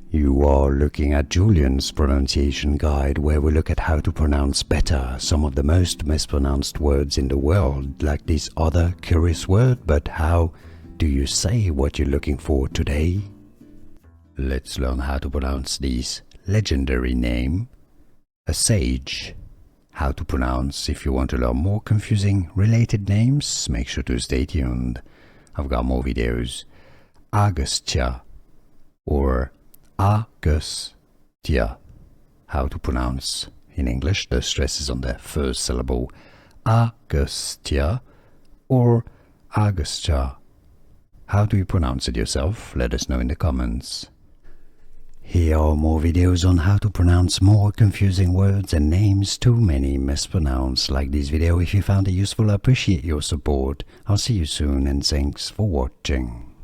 You are looking at Julian's pronunciation guide, where we look at how to pronounce better some of the most mispronounced words in the world, like this other curious word. But how do you say what you're looking for today? Let's learn how to pronounce this legendary name, a sage. How to pronounce. If you want to learn more confusing related names, make sure to stay tuned. I've got more videos. Agastya or Agastya. How to pronounce. In English, the stress is on the first syllable. Agastya or Agastya. How do you pronounce it yourself? Let us know in the comments. Here are more videos on how to pronounce more confusing words and names too many mispronounced. Like this video if you found it useful. I appreciate your support. I'll see you soon and thanks for watching.